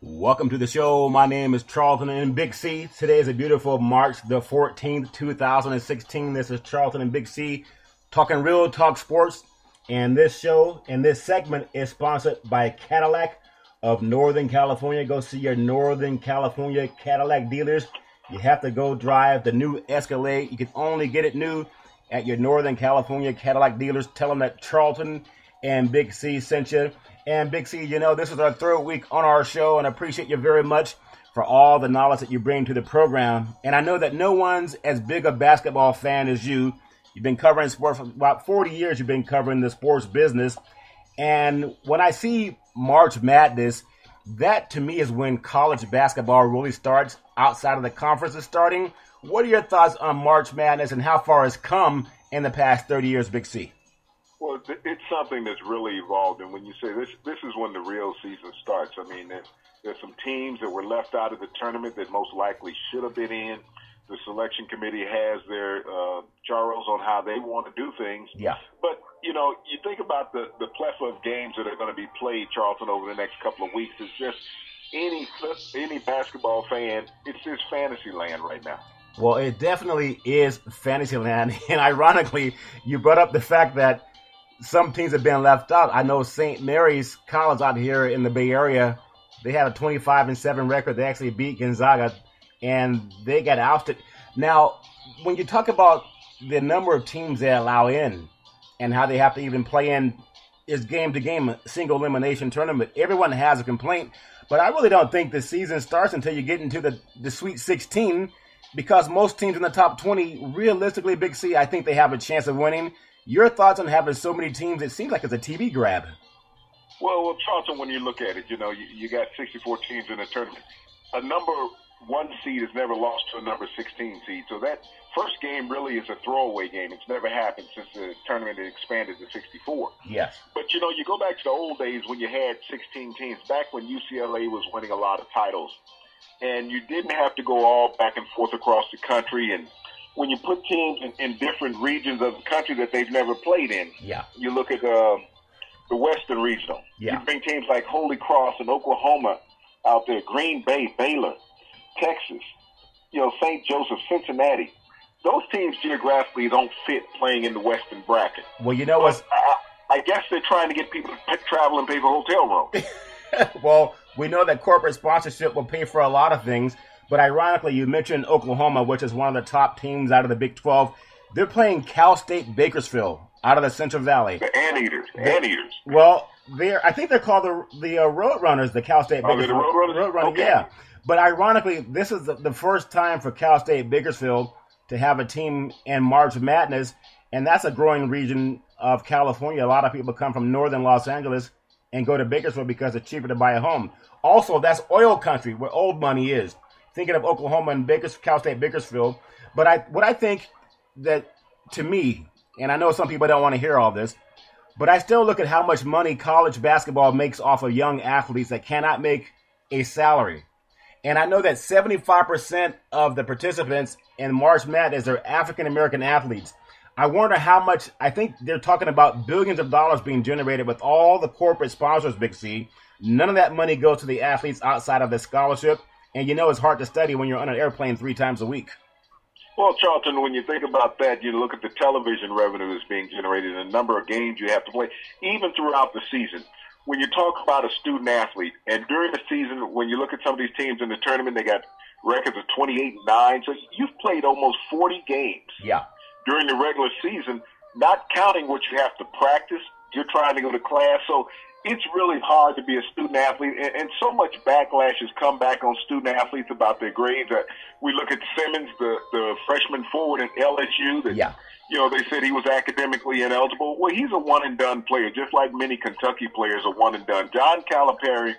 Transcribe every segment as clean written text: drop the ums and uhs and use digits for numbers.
Welcome to the show. My name is Charlton and Big C. Today is a beautiful March the 14th, 2016. This is Charlton and Big C talking real talk sports. And this show and this segment is sponsored by Cadillac of Northern California. Go see your Northern California Cadillac dealers. You have to go drive the new Escalade. You can only get it new at your Northern California Cadillac dealers. Tell them that Charlton and Big C sent you. And Big C, you know, this is our third week on our show, and I appreciate you very much for all the knowledge that you bring to the program. And I know that no one's as big a basketball fan as you. You've been covering sports for about 40 years. You've been covering the sports business. And when I see March Madness, that to me is when college basketball really starts outside of the conferences starting. What are your thoughts on March Madness and how far it's come in the past 30 years, Big C? Well, it's something that's really evolved, and when you say this is when the real season starts. I mean, there's some teams that were left out of the tournament that most likely should have been in. The selection committee has their charters on how they want to do things. Yeah. But, you know, you think about the plethora of games that are going to be played, Charlton, over the next couple of weeks. It's just any basketball fan, it's just fantasy land right now. Well, it definitely is fantasy land, and ironically, you brought up the fact that some teams have been left out. I know St. Mary's College out here in the Bay Area, they had a 25-7 record. They actually beat Gonzaga, and they got ousted. Now, when you talk about the number of teams they allow in and how they have to even play in is game-to-game single elimination tournament, everyone has a complaint. But I really don't think the season starts until you get into the Sweet 16 because most teams in the top 20, realistically, Big C, I think they have a chance of winning. Your thoughts on having so many teams? It seems like it's a TV grab. Well, Charlton, when you look at it, you know, you got 64 teams in a tournament. A number one seed has never lost to a number 16 seed. So that first game really is a throwaway game. It's never happened since the tournament expanded to 64. Yes. But, you know, you go back to the old days when you had 16 teams, back when UCLA was winning a lot of titles. And you didn't have to go all back and forth across the country. And when you put teams in different regions of the country that they've never played in, you look at the Western Regional. Yeah. You bring teams like Holy Cross and Oklahoma out there, Green Bay, Baylor, Texas, you know, St. Joseph, Cincinnati. Those teams geographically don't fit playing in the Western bracket. Well, you know what? I guess they're trying to get people to travel and pay for hotel rooms. Well, we know that corporate sponsorship will pay for a lot of things. But ironically, you mentioned Oklahoma, which is one of the top teams out of the Big 12. They're playing Cal State Bakersfield out of the Central Valley. The Anteaters. Well, I think they're called the Roadrunners, the Cal State Bakersfield. The Roadrunners? Roadrunners, okay. Yeah. But ironically, this is the first time for Cal State Bakersfield to have a team in March Madness, and that's a growing region of California. A lot of people come from northern Los Angeles and go to Bakersfield because it's cheaper to buy a home. Also, that's oil country, where old money is. Thinking of Oklahoma and Cal State Bakersfield. But what I think that, to me, and I know some people don't want to hear all this, but I still look at how much money college basketball makes off of young athletes that cannot make a salary. And I know that 75% of the participants in March Madness are African-American athletes. I wonder how much, I think they're talking about billions of dollars being generated with all the corporate sponsors, Big C. None of that money goes to the athletes outside of the scholarship. And you know it's hard to study when you're on an airplane 3 times a week. Well, Charlton, when you think about that, you look at the television revenue that's being generated and the number of games you have to play, even throughout the season. When you talk about a student athlete, and during the season, when you look at some of these teams in the tournament, they got records of 28-9. So you've played almost 40 games during the regular season, not counting what you have to practice. You're trying to go to class. So it's really hard to be a student athlete, and so much backlash has come back on student athletes about their grades. We look at Simmons, the freshman forward at LSU, that you know, they said he was academically ineligible. Well, he's a one-and-done player, just like many Kentucky players are one-and-done. John Calipari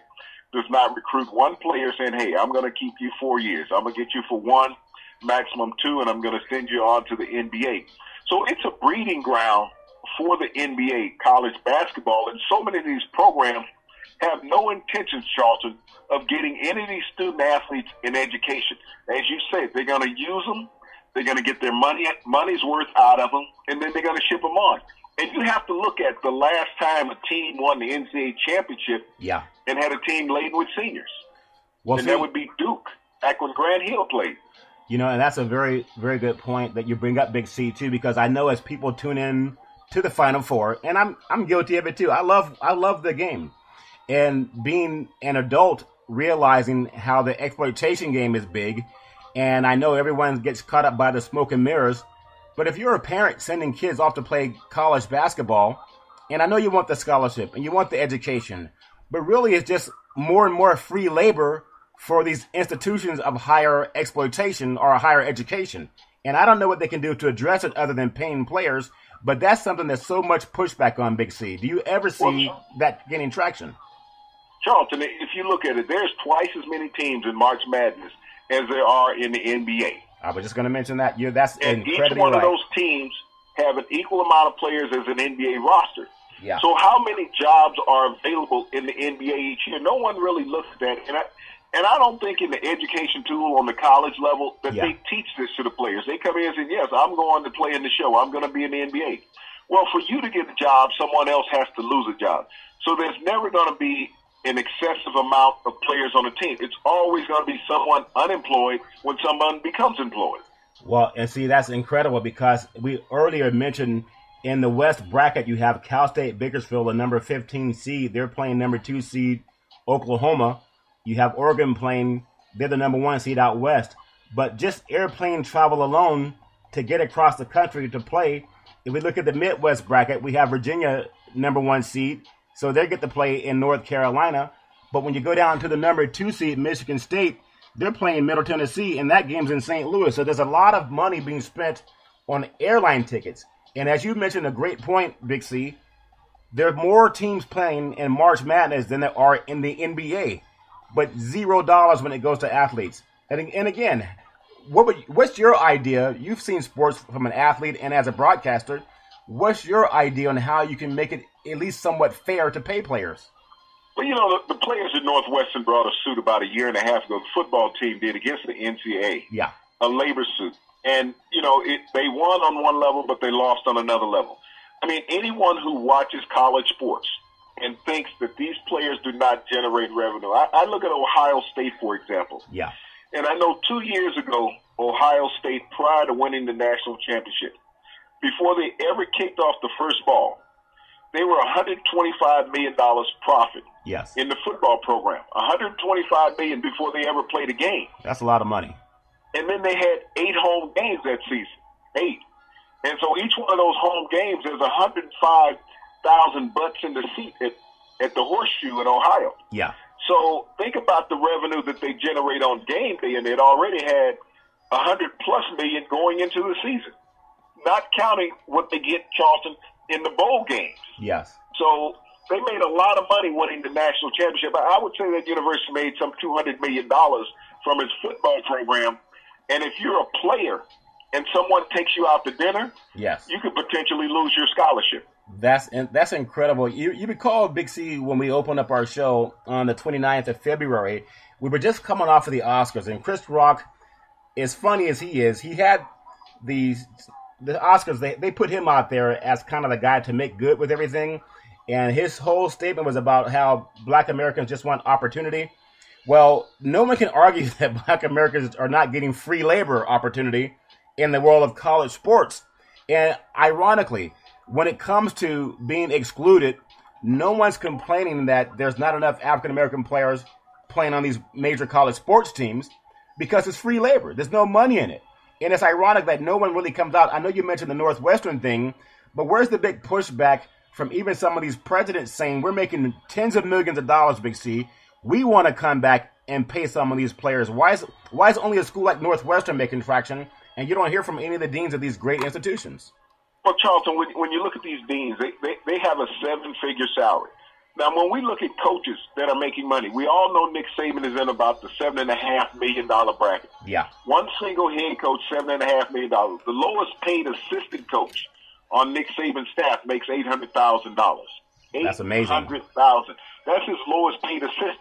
does not recruit one player saying, hey, I'm going to keep you 4 years. I'm going to get you for 1, maximum 2, and I'm going to send you on to the NBA. So it's a breeding ground for the NBA, college basketball, and so many of these programs have no intentions, Charlton, of getting any of these student athletes in education. As you said, they're going to use them, they're going to get their money's worth out of them, and then they're going to ship them on. And you have to look at the last time a team won the NCAA championship and had a team laden with seniors. Well, and that would be Duke, back when Grant Hill played. You know, and that's a very, very good point that you bring up, Big C, too, because I know as people tune in to the Final Four, and I'm guilty of it too. I love the game, and being an adult, realizing how the exploitation game is big, and I know everyone gets caught up by the smoke and mirrors. But if you're a parent sending kids off to play college basketball, and I know you want the scholarship and you want the education, but really it's just more and more free labor for these institutions of higher exploitation or higher education. And I don't know what they can do to address it other than paying players, but that's something that's so much pushback on, Big C. Do you ever see that gaining traction? Charlton, if you look at it, there's twice as many teams in March Madness as there are in the NBA. I was just going to mention that. That's and incredibly each one right. of those teams have an equal amount of players as an NBA roster. Yeah. So how many jobs are available in the NBA each year? No one really looks at that. And I don't think in the education tool on the college level that they teach this to the players. They come in and say, yes, I'm going to play in the show. I'm going to be in the NBA. Well, for you to get a job, someone else has to lose a job. So there's never going to be an excessive amount of players on a team. It's always going to be someone unemployed when someone becomes employed. Well, and see, that's incredible because we earlier mentioned in the West bracket, you have Cal State Bakersfield, the number 15 seed. They're playing number 2 seed Oklahoma. You have Oregon playing, they're the number 1 seed out west. But just airplane travel alone to get across the country to play, if we look at the Midwest bracket, we have Virginia number 1 seed. So they get to play in North Carolina. But when you go down to the number 2 seed, Michigan State, they're playing Middle Tennessee, and that game's in St. Louis. So there's a lot of money being spent on airline tickets. And as you mentioned, a great point, Big C, there are more teams playing in March Madness than there are in the NBA, but $0 when it goes to athletes. And again, what's your idea? You've seen sports from an athlete and as a broadcaster. What's your idea on how you can make it at least somewhat fair to pay players? Well, you know, the players at Northwestern brought a suit about a year and a half ago. The football team did against the NCAA. Yeah. A labor suit. And, you know, they won on one level, but they lost on another level. I mean, anyone who watches college sports and thinks that these players do not generate revenue. I look at Ohio State, for example. Yeah. And I know 2 years ago, Ohio State, prior to winning the national championship, before they ever kicked off the first ball, they were $125 million profit in the football program. $125 million before they ever played a game. That's a lot of money. And then they had 8 home games that season. 8. And so each one of those home games, there's 105,000 butts in the seat at the Horseshoe in Ohio. Yeah. So think about the revenue that they generate on game day, and it already had $100+ million going into the season, not counting what they get, Charlton, in the bowl games. Yes. So they made a lot of money winning the national championship. I would say that university made some $200 million from its football program. And if you're a player and someone takes you out to dinner, you could potentially lose your scholarship. That's incredible. You recall, Big C, when we opened up our show on the 29th of February, we were just coming off of the Oscars, and Chris Rock, as funny as he is, he had the Oscars, they put him out there as kind of the guy to make good with everything, and his whole statement was about how Black Americans just want opportunity. Well, no one can argue that Black Americans are not getting free labor opportunity in the world of college sports. And ironically, when it comes to being excluded, no one's complaining that there's not enough African American players playing on these major college sports teams because it's free labor. There's no money in it. And it's ironic that no one really comes out. I know you mentioned the Northwestern thing, but where's the big pushback from even some of these presidents saying we're making tens of millions of dollars, Big C. We want to come back and pay some of these players. Why is only a school like Northwestern making traction, and you don't hear from any of the deans of these great institutions? Well, Charlton, when you look at these deans, they have a 7-figure salary. Now, when we look at coaches that are making money, we all know Nick Saban is in about the $7.5 million bracket. Yeah. One single head coach, $7.5 million. The lowest paid assistant coach on Nick Saban's staff makes $800,000. That's amazing. $800,000. That's his lowest paid assistant.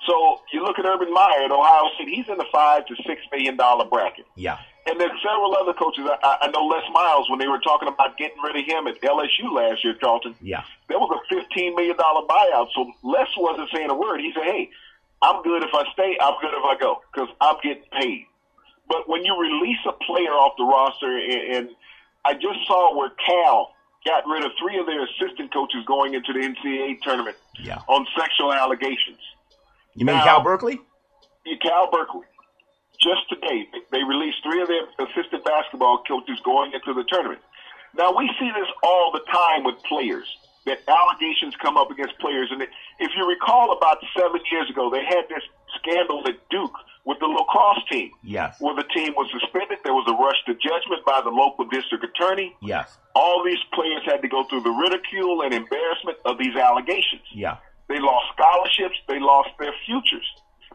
So you look at Urban Meyer at Ohio State, he's in the $5 to $6 million bracket. Yeah. And then several other coaches. I know Les Miles, when they were talking about getting rid of him at LSU last year, Charlton. Yeah. There was a $15 million buyout. So Les wasn't saying a word. He said, hey, I'm good if I stay. I'm good if I go because I'm getting paid. But when you release a player off the roster, and I just saw where Cal got rid of 3 of their assistant coaches going into the NCAA tournament on sexual allegations. You mean Cal Berkeley? Cal Berkeley. Just today, they released 3 of their assistant basketball coaches going into the tournament. Now, we see this all the time with players, that allegations come up against players. And if you recall, about 7 years ago, they had this scandal at Duke with the lacrosse team. Yes. Where the team was suspended. There was a rush to judgment by the local district attorney. Yes. All these players had to go through the ridicule and embarrassment of these allegations. Yeah. They lost scholarships. They lost their futures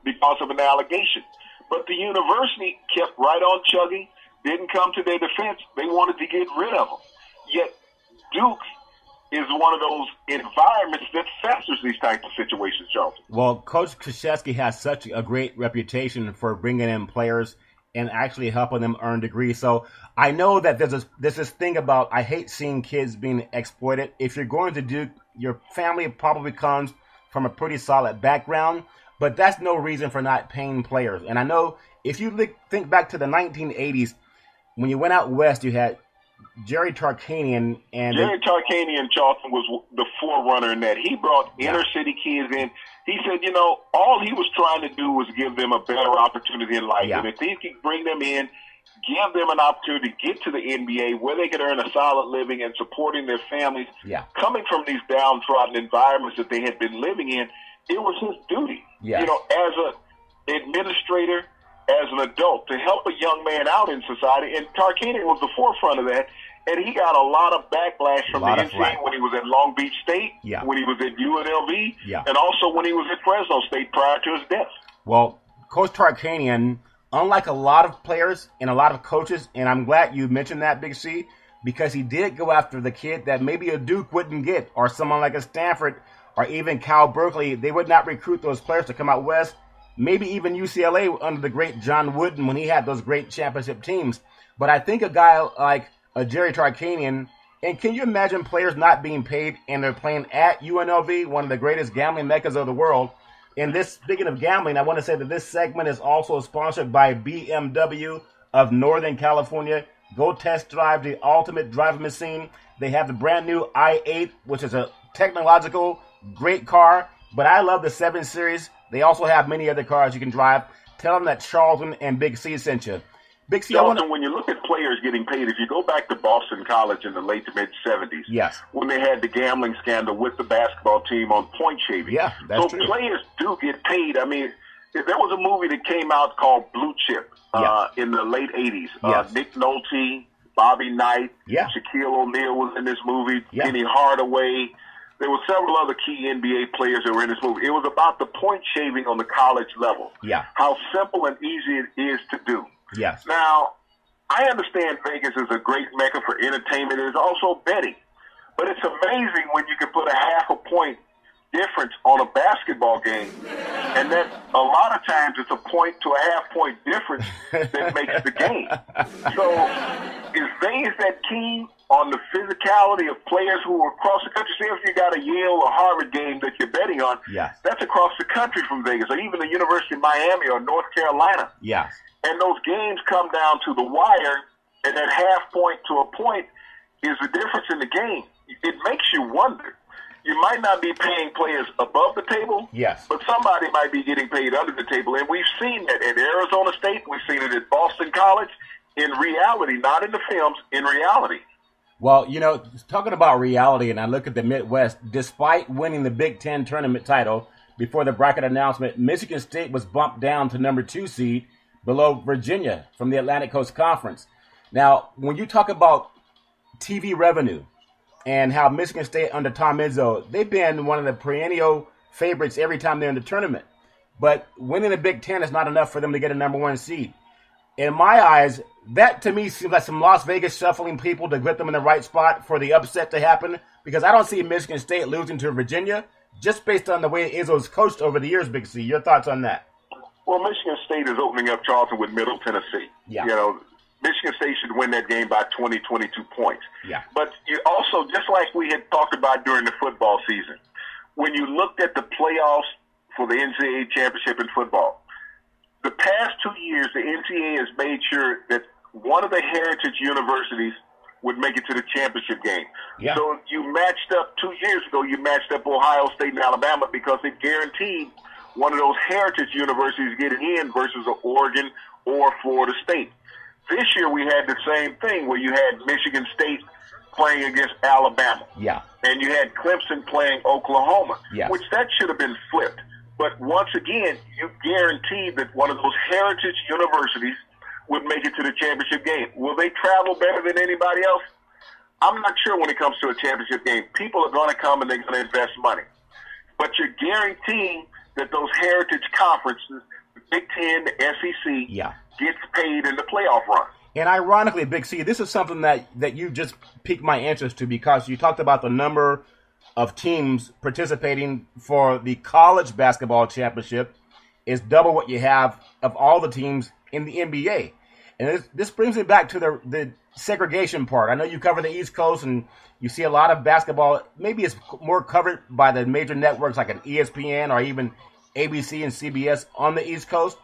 because of an allegation. But the university kept right on chugging, didn't come to their defense. They wanted to get rid of them. Yet Duke is one of those environments that festers these types of situations, Charlton. Well, Coach Krzyzewski has such a great reputation for bringing in players and actually helping them earn degrees. So I know that there's this thing about, I hate seeing kids being exploited. If you're going to Duke, your family probably comes from a pretty solid background, but that's no reason for not paying players. And I know if you think back to the 1980s, when you went out west, you had Jerry Tarkanian. And Jerry Tarkanian, Charlton, was the forerunner in that. He brought inner city kids in. He said, all he was trying to do was give them a better opportunity in life. Yeah. And if he could bring them in, give them an opportunity to get to the NBA where they could earn a solid living and supporting their families, coming from these downtrodden environments that they had been living in, it was his duty, as an administrator, as an adult, to help a young man out in society. And Tarkanian was the forefront of that. And he got a lot of backlash from the NCAA when he was at Long Beach State, when he was at UNLV, and also when he was at Fresno State prior to his death. Well, Coach Tarkanian, unlike a lot of players and a lot of coaches, and I'm glad you mentioned that, Big C, because he did go after the kid that maybe a Duke wouldn't get, or someone like a Stanford, or even Cal Berkeley. They would not recruit those players to come out west. Maybe even UCLA under the great John Wooden when he had those great championship teams. But I think a guy like a Jerry Tarkanian, and can you imagine players not being paid and they're playing at UNLV, one of the greatest gambling meccas of the world? And this, speaking of gambling, I want to say that this segment is also sponsored by BMW of Northern California. Go test drive the ultimate driving machine. They have the brand new i8, which is a technological great car, but I love the 7 Series. They also have many other cars you can drive. Tell them that Charlton and Big C sent you. Big C, Charlton, when you look at players getting paid, if you go back to Boston College in the late to mid-'70s, when they had the gambling scandal with the basketball team on point shaving. Yeah, that's true. Players do get paid. I mean, there was a movie that came out called Blue Chip in the late 80s. Nick Nolte, Bobby Knight, Shaquille O'Neal was in this movie, Penny Hardaway. There were several other key NBA players that were in this movie. It was about the point shaving on the college level. How simple and easy it is to do. Now, I understand Vegas is a great mecca for entertainment. It is also betting. But it's amazing when you can put a half a point difference on a basketball game, and then a lot of times it's a point to a half point difference that makes the game. So is Vegas that keen on the physicality of players who are across the country? Say if you got a Yale or Harvard game that you're betting on, that's across the country from Vegas, or even the University of Miami or North Carolina. And those games come down to the wire, and that half point to a point is the difference in the game. It makes you wonder. You might not be paying players above the table, but somebody might be getting paid under the table. And we've seen that at Arizona State. We've seen it at Boston College. In reality, not in the films, in reality. Well, talking about reality, and I look at the Midwest, despite winning the Big Ten tournament title before the bracket announcement, Michigan State was bumped down to number 2 seed below Virginia from the Atlantic Coast Conference. Now, when you talk about TV revenue and how Michigan State under Tom Izzo, they've been one of the perennial favorites every time they're in the tournament. But winning the Big Ten is not enough for them to get a number 1 seed. In my eyes, that to me seems like some Las Vegas shuffling people to get them in the right spot for the upset to happen, because I don't see Michigan State losing to Virginia just based on the way Izzo's coached over the years, Big C. Your thoughts on that? Well, Michigan State is opening up Charlton with Middle Tennessee. Michigan State should win that game by 20, 22 points. But you also, just like we had talked about during the football season, when you looked at the playoffs for the NCAA championship in football. The past 2 years, the NCAA has made sure that one of the heritage universities would make it to the championship game. Yeah. So you matched up 2 years ago, you matched up Ohio State and Alabama because it guaranteed one of those heritage universities getting in versus Oregon or Florida State. This year we had the same thing where you had Michigan State playing against Alabama. Yeah. And you had Clemson playing Oklahoma, yes. which that should have been flipped. But once again, you guaranteed that one of those heritage universities would make it to the championship game. Will they travel better than anybody else? I'm not sure when it comes to a championship game. People are going to come and they're going to invest money. But you're guaranteeing that those heritage conferences, the Big Ten, the SEC, gets paid in the playoff run. And ironically, Big C, this is something that you just piqued my interest to because you talked about the number of teams participating for the college basketball championship is double what you have of all the teams in the NBA. And this brings me back to the segregation part. I know you cover the East Coast and you see a lot of basketball. Maybe it's more covered by the major networks like an ESPN or even ABC and CBS on the East Coast.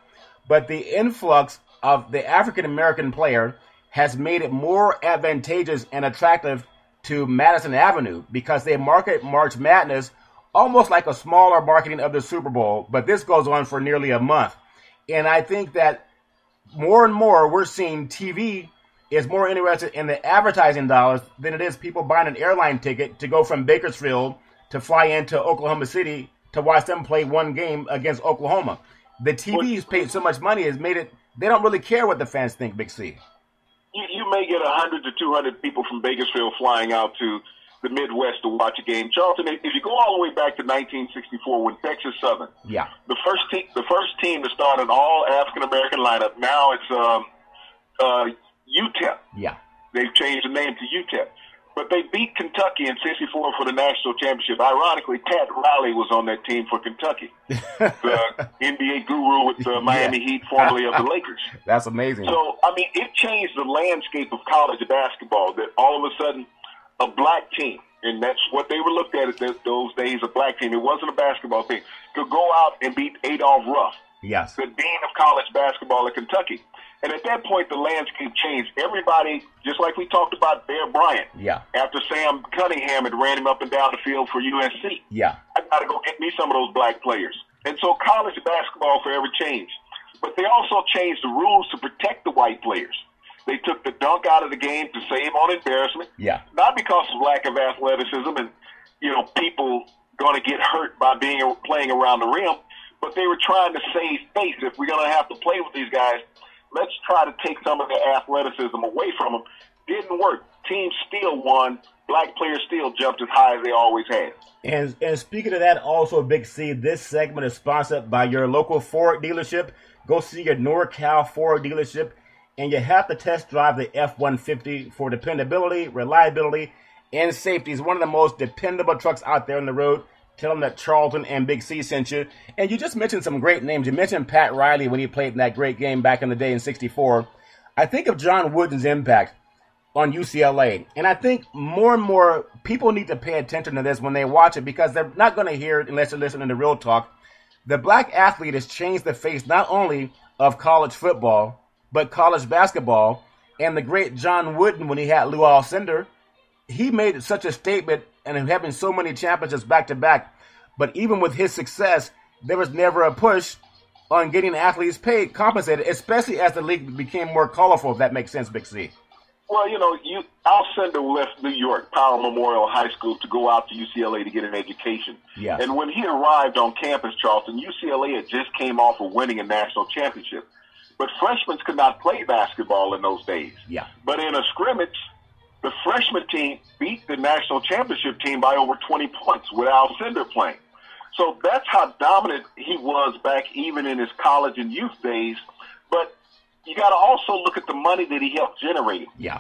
But the influx of the African-American player has made it more advantageous and attractive to Madison Avenue because they market March Madness almost like a smaller marketing of the Super Bowl, but this goes on for nearly a month. And I think that more and more we're seeing TV is more interested in the advertising dollars than it is people buying an airline ticket to go from Bakersfield to fly into Oklahoma City to watch them play one game against Oklahoma. The TV's paid so much money has made it, they don't really care what the fans think, Big C. You may get 100 to 200 people from Bakersfield flying out to the Midwest to watch a game. Charlton, if you go all the way back to 1964 when Texas Southern, the first team to start an all African American lineup. Now it's UTEP. Yeah, they've changed the name to UTEP. But they beat Kentucky in '64 for the national championship. Ironically, Pat Riley was on that team for Kentucky, the NBA guru with the Miami Heat, formerly of the Lakers. That's amazing. So, I mean, it changed the landscape of college basketball that all of a sudden a black team, and that's what they were looked at those days, a black team. It wasn't a basketball team. Could go out and beat Adolph Ruff, the dean of college basketball at Kentucky. And at that point, the landscape changed. Everybody, just like we talked about Bear Bryant, after Sam Cunningham had ran him up and down the field for USC. I got to go get me some of those black players. And so college basketball forever changed. But they also changed the rules to protect the white players. They took the dunk out of the game to save on embarrassment. Not because of lack of athleticism and, people going to get hurt by playing around the rim, but they were trying to save face. If we're going to have to play with these guys, let's try to take some of the athleticism away from them. Didn't work. Teams still won. Black players still jumped as high as they always have. And speaking of that, also, Big C, this segment is sponsored by your local Ford dealership. Go see your NorCal Ford dealership, and you have to test drive the F-150 for dependability, reliability, and safety. It's one of the most dependable trucks out there on the road. Tell them that Charlton and Big C sent you. And you just mentioned some great names. You mentioned Pat Riley when he played in that great game back in the day in '64. I think of John Wooden's impact on UCLA. And I think more and more people need to pay attention to this when they watch it because they're not going to hear it unless they're listening to Real Talk. The black athlete has changed the face not only of college football, but college basketball. And the great John Wooden, when he had Lou Alcindor, he made such a statement and having so many championships back-to-back. But even with his success, there was never a push on getting athletes paid, compensated, especially as the league became more colorful, if that makes sense, Big C. Well, Alcindor left New York, Power Memorial High School, to go out to UCLA to get an education. And when he arrived on campus, Charlton, UCLA had just came off of winning a national championship. But freshmen could not play basketball in those days. But in a scrimmage, the freshman team beat the national championship team by over 20 points with Alcindor playing. So that's how dominant he was back even in his college and youth days. But you got to also look at the money that he helped generate. You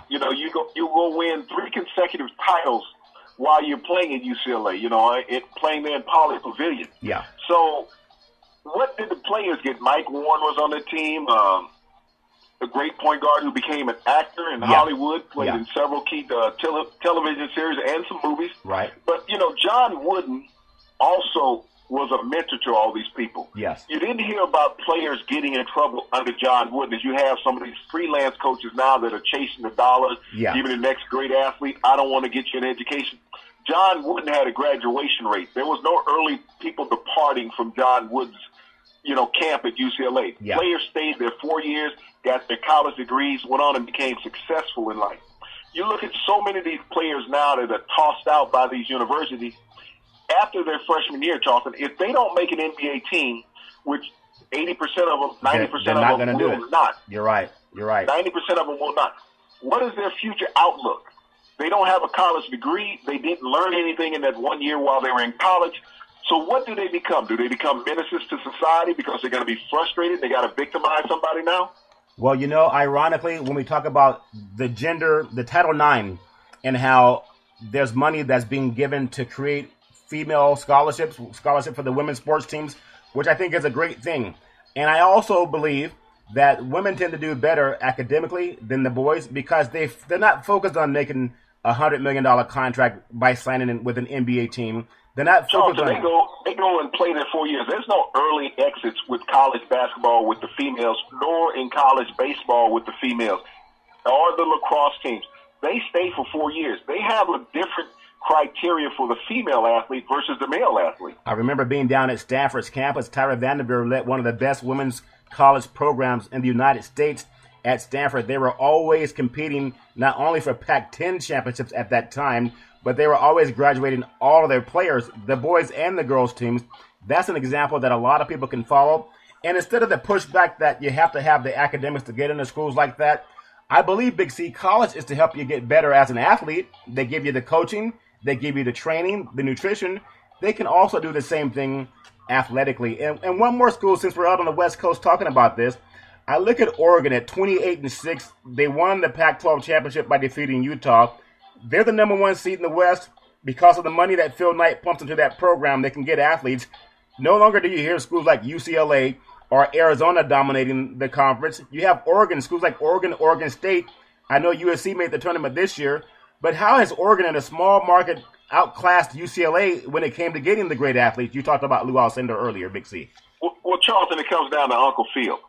go win 3 consecutive titles while you're playing at UCLA, playing there in Pauley Pavilion. So what did the players get? Mike Warren was on the team. A great point guard who became an actor in Hollywood, played in several key television series and some movies. But, John Wooden also was a mentor to all these people. Yes. You didn't hear about players getting in trouble under John Wooden, as you have some of these freelance coaches now that are chasing the dollar, even the next great athlete. I don't want to get you an education. John Wooden had a graduation rate. There was no early people departing from John Wooden's, camp at UCLA. Yeah. Players stayed there 4 years, got their college degrees, went on and became successful in life. You look at so many of these players now that are tossed out by these universities after their freshman year, Charlton. If they don't make an NBA team, which 80% of them, 90% of them will not. You're right. 90% of them will not. What is their future outlook? They don't have a college degree. They didn't learn anything in that 1 year while they were in college. So what do they become? Do they become menaces to society because they're going to be frustrated? They got to victimize somebody now? Well, ironically, when we talk about the Title IX, and how there's money that's being given to create female scholarship for the women's sports teams, which I think is a great thing. And I also believe that women tend to do better academically than the boys because they're not focused on making $100 million contract by signing in with an NBA team. They're not focused on. They go and play their 4 years. There's no early exits with college basketball with the females, nor in college baseball with the females, or the lacrosse teams. They stay for 4 years. They have a different criteria for the female athlete versus the male athlete. I remember being down at Stanford's campus. Tyra Vanderveer led one of the best women's college programs in the United States at Stanford. They were always competing not only for Pac-10 championships at that time, but they were always graduating all of their players, the boys and the girls teams. That's an example that a lot of people can follow. And instead of the pushback that you have to have the academics to get into schools like that, I believe, Big C, college is to help you get better as an athlete. They give you the coaching. They give you the training, the nutrition. They can also do the same thing athletically. And one more school, since we're out on the West Coast talking about this, I look at Oregon at 28-6. They won the Pac-12 championship by defeating Utah. They're the number one seed in the West because of the money that Phil Knight pumps into that program. They can get athletes. No longer do you hear schools like UCLA or Arizona dominating the conference. You have Oregon, schools like Oregon, Oregon State. I know USC made the tournament this year, but how has Oregon in a small market outclassed UCLA when it came to getting the great athletes? You talked about Lou Alcindor earlier, Big C. Well, Charlton, it comes down to Uncle Phil.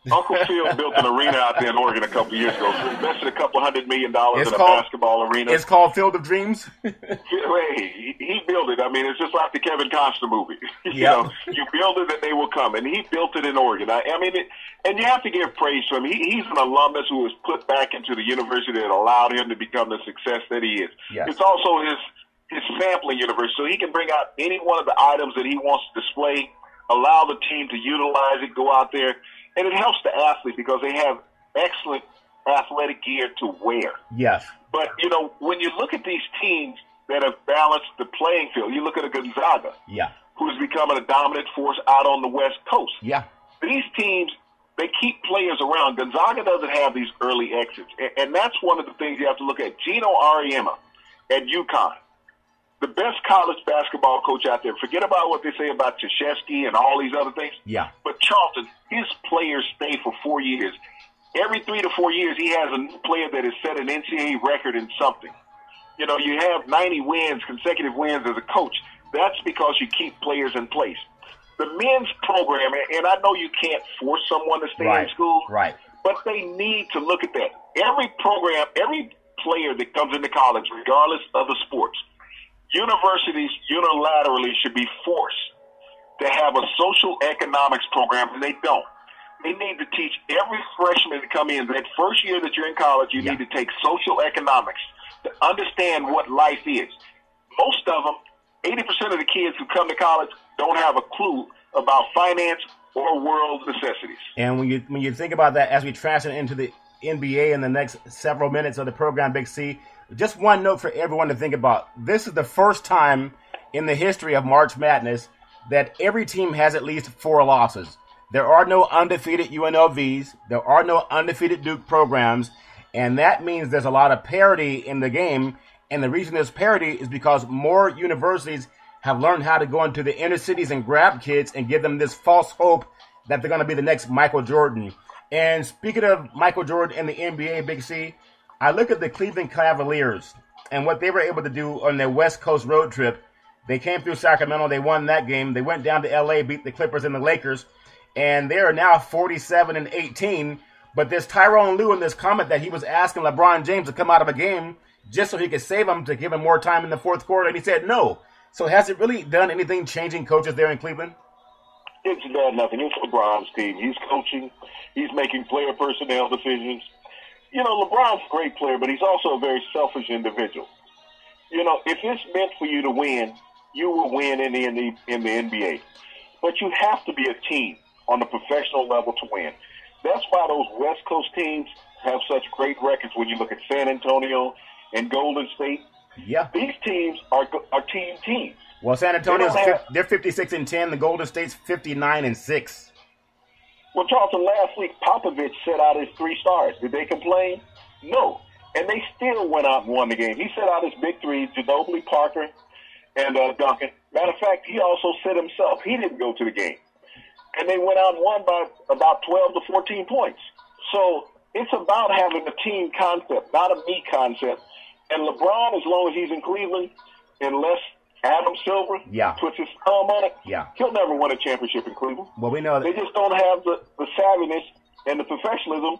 Uncle Phil built an arena out there in Oregon a couple of years ago. So he invested $200 million in a basketball arena. It's called Field of Dreams. Hey, he built it. I mean, it's just like the Kevin Costner movie. You build it and they will come. And he built it in Oregon. And you have to give praise to him. He's an alumnus who was put back into the university that allowed him to become the success that he is. Yes. It's also his sampling university, so he can bring out any one of the items that he wants to display, allow the team to utilize it, go out there. And it helps the athlete because they have excellent athletic gear to wear. Yes. But, when you look at these teams that have balanced the playing field, you look at a Gonzaga, who's becoming a dominant force out on the West Coast. Yeah. These teams, they keep players around. Gonzaga doesn't have these early exits. And that's one of the things you have to look at. Gino Auriemma at UConn, the best college basketball coach out there. Forget about what they say about Krzyzewski and all these other things. Yeah. But Charlton, his players stay for 4 years. Every 3 to 4 years, he has a new player that has set an NCAA record in something. You have 90 wins, consecutive wins as a coach. That's because you keep players in place. The men's program, and I know you can't force someone to stay in school, but they need to look at that. Every program, every player that comes into college, regardless of the sports, universities unilaterally should be forced to have a social economics program, and they don't. They need to teach every freshman to come in. That first year that you're in college, you need to take social economics to understand what life is. Most of them, 80% of the kids who come to college don't have a clue about finance or world necessities. And when you think about that, as we transition into the NBA in the next several minutes of the program, Big C, just one note for everyone to think about. This is the first time in the history of March Madness that every team has at least 4 losses. There are no undefeated UNLVs. There are no undefeated Duke programs. And that means there's a lot of parity in the game. And the reason there's parity is because more universities have learned how to go into the inner cities and grab kids and give them this false hope that they're going to be the next Michael Jordan. And speaking of Michael Jordan and the NBA, Big C, I look at the Cleveland Cavaliers and what they were able to do on their West Coast road trip. They came through Sacramento. They won that game. They went down to L.A., beat the Clippers and the Lakers, and they are now 47-18. But this Tyronn Lue in this comment that he was asking LeBron James to come out of a game just so he could save him, to give him more time in the fourth quarter, and he said no. So has it really done anything changing coaches there in Cleveland? It's done nothing. It's LeBron's team. He's coaching. He's making player personnel decisions. You know, LeBron's a great player, but he's also a very selfish individual. You know, if it's meant for you to win, you will win in the NBA. But you have to be a team on the professional level to win. That's why those West Coast teams have such great records when you look at San Antonio and Golden State. Yeah. These teams are teams. Well, San Antonio's they're 56-10. The Golden State's 59-6. Well, Charlton, last week, Popovich set out his 3 stars. Did they complain? No. And they still went out and won the game. He set out his big 3, Ginobili, Parker, and Duncan. Matter of fact, he also said himself he didn't go to the game. And they went out and won by about 12 to 14 points. So it's about having a team concept, not a me concept. And LeBron, as long as he's in Cleveland, unless Adam Silver puts his thumb on it, he'll never win a championship in Cleveland. Well, we know that they just don't have the savviness and the professionalism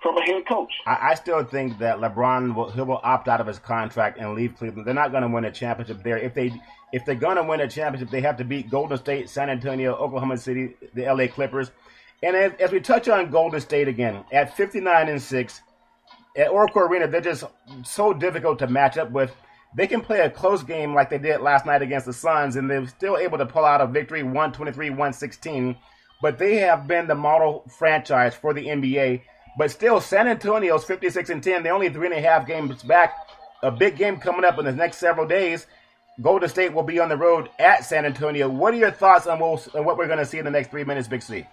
from a head coach. I still think that LeBron will opt out of his contract and leave Cleveland. They're not going to win a championship there. If they're going to win a championship, they have to beat Golden State, San Antonio, Oklahoma City, the LA Clippers. And as we touch on Golden State again, at 59-6, at Oracle Arena, they're just so difficult to match up with. They can play a close game like they did last night against the Suns, and they're still able to pull out a victory, 123-116. But they have been the model franchise for the NBA. But still, San Antonio's 56-10. They're only 3.5 games back. A big game coming up in the next several days. Golden State will be on the road at San Antonio. What are your thoughts on what we're going to see in the next 3 minutes, Big C?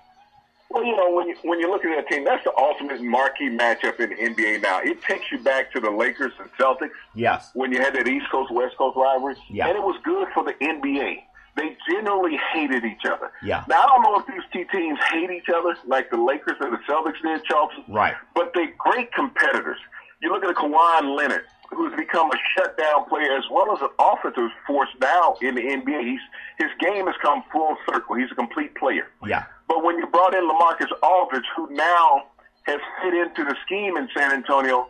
Well, you know, when you look at that team, that's the ultimate marquee matchup in the NBA now. It takes you back to the Lakers and Celtics. Yes. When you had that East Coast, West Coast rivalry. Yeah. And it was good for the NBA. They generally hated each other. Yeah. Now, I don't know if these two teams hate each other like the Lakers and the Celtics did, Charlton. Right. But they're great competitors. You look at a Kawhi Leonard, who's become a shutdown player as well as an offensive force now in the NBA. His game has come full circle. He's a complete player. Yeah. But when you brought in LaMarcus Aldridge, who now has fit into the scheme in San Antonio,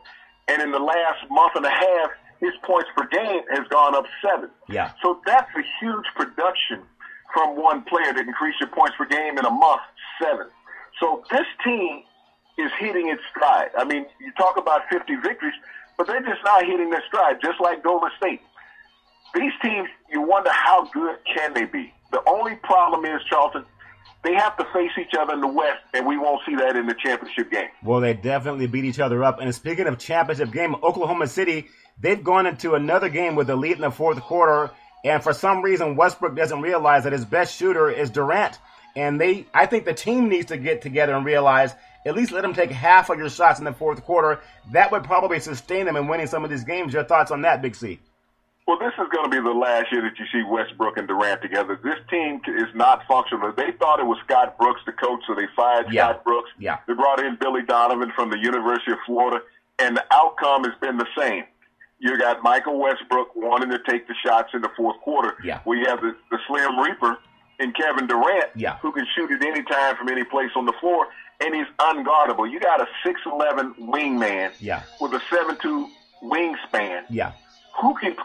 and in the last month and a half, his points per game has gone up 7. Yeah. So that's a huge production from one player to increase your points per game in a month, 7. So this team is hitting its stride. I mean, you talk about 50 victories, but they're just not hitting their stride, just like Golden State. These teams, you wonder how good can they be. The only problem is, Charlton, they have to face each other in the West, and we won't see that in the championship game. Well, they definitely beat each other up. And speaking of championship game, Oklahoma City, they've gone into another game with a lead in the fourth quarter, and for some reason, Westbrook doesn't realize that his best shooter is Durant. And I think the team needs to get together and realize, at least let them take half of your shots in the fourth quarter. That would probably sustain them in winning some of these games. Your thoughts on that, Big C? Well, this is going to be the last year that you see Westbrook and Durant together. This team is not functional. They thought it was Scott Brooks, the coach, so they fired Scott Brooks. Yeah. They brought in Billy Donovan from the University of Florida, and the outcome has been the same. You got Michael Westbrook wanting to take the shots in the fourth quarter. Yeah. We have the Slim Reaper in Kevin Durant, who can shoot at any time from any place on the floor, and he's unguardable. You got a 6'11" wingman with a 7'2" wingspan. Yeah. Who can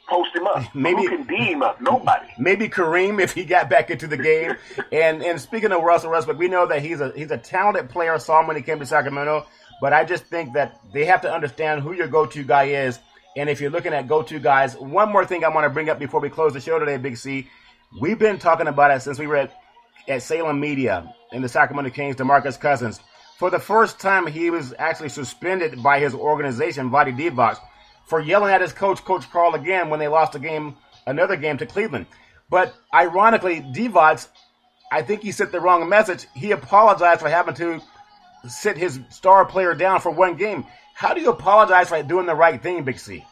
post him up? Who can D him up? Nobody. Maybe Kareem if he got back into the game. and speaking of Russell Westbrook, we know that he's a talented player. Saw him when he came to Sacramento, but I just think that they have to understand who your go-to guy is. And if you're looking at go-to guys, one more thing I want to bring up before we close the show today, Big C. We've been talking about it since we were at Salem Media in the Sacramento Kings, DeMarcus Cousins. For the first time, he was actually suspended by his organization, Vlade Divac, for yelling at his coach, Coach Carl, again when they lost another game to Cleveland. But ironically, Divac, I think he sent the wrong message. He apologized for having to sit his star player down for one game. How do you apologize for doing the right thing, Big C?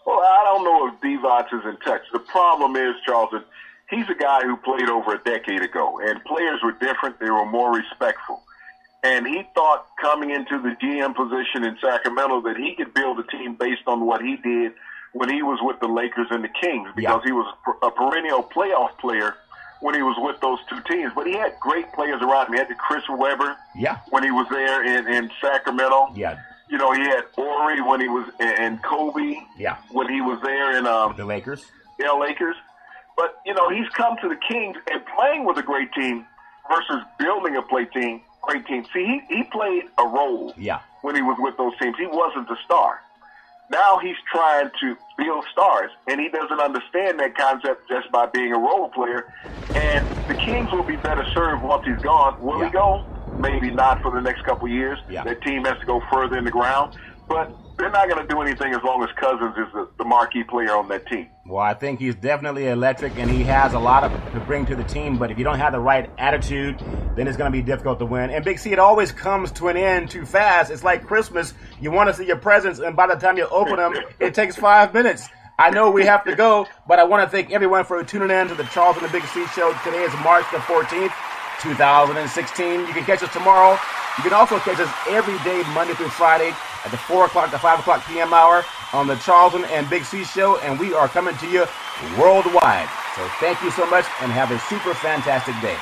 Well, I don't know if Divac is in touch. The problem is, Charlton, he's a guy who played over a decade ago, and players were different. They were more respectful. And he thought coming into the GM position in Sacramento that he could build a team based on what he did when he was with the Lakers and the Kings, because he was a perennial playoff player when he was with those two teams. But he had great players around him. He had the Chris Webber when he was there in Sacramento. Yeah. You know, he had Ori when he was, and Kobe when he was there in the Lakers. Yeah, Lakers. But, you know, he's come to the Kings and playing with a great team versus building a great team. See, he played a role when he was with those teams. He wasn't the star. Now he's trying to build stars, and he doesn't understand that concept just by being a role player. And the Kings will be better served once he's gone. Will he go? Maybe not for the next couple of years. That team has to go further in the ground. But they're not going to do anything as long as Cousins is the marquee player on that team. Well, I think he's definitely electric, and he has a lot to bring to the team. But if you don't have the right attitude, then it's going to be difficult to win. And Big C, it always comes to an end too fast. It's like Christmas. You want to see your presents, and by the time you open them, it takes 5 minutes. I know we have to go, but I want to thank everyone for tuning in to the Charlton and Big C show. Today is March the 14th, 2016. You can catch us tomorrow. You can also catch us every day, Monday through Friday, at the 4 o'clock to 5 o'clock p.m. hour on the Charlton and Big C show, and we are coming to you worldwide. So thank you so much, and have a super fantastic day.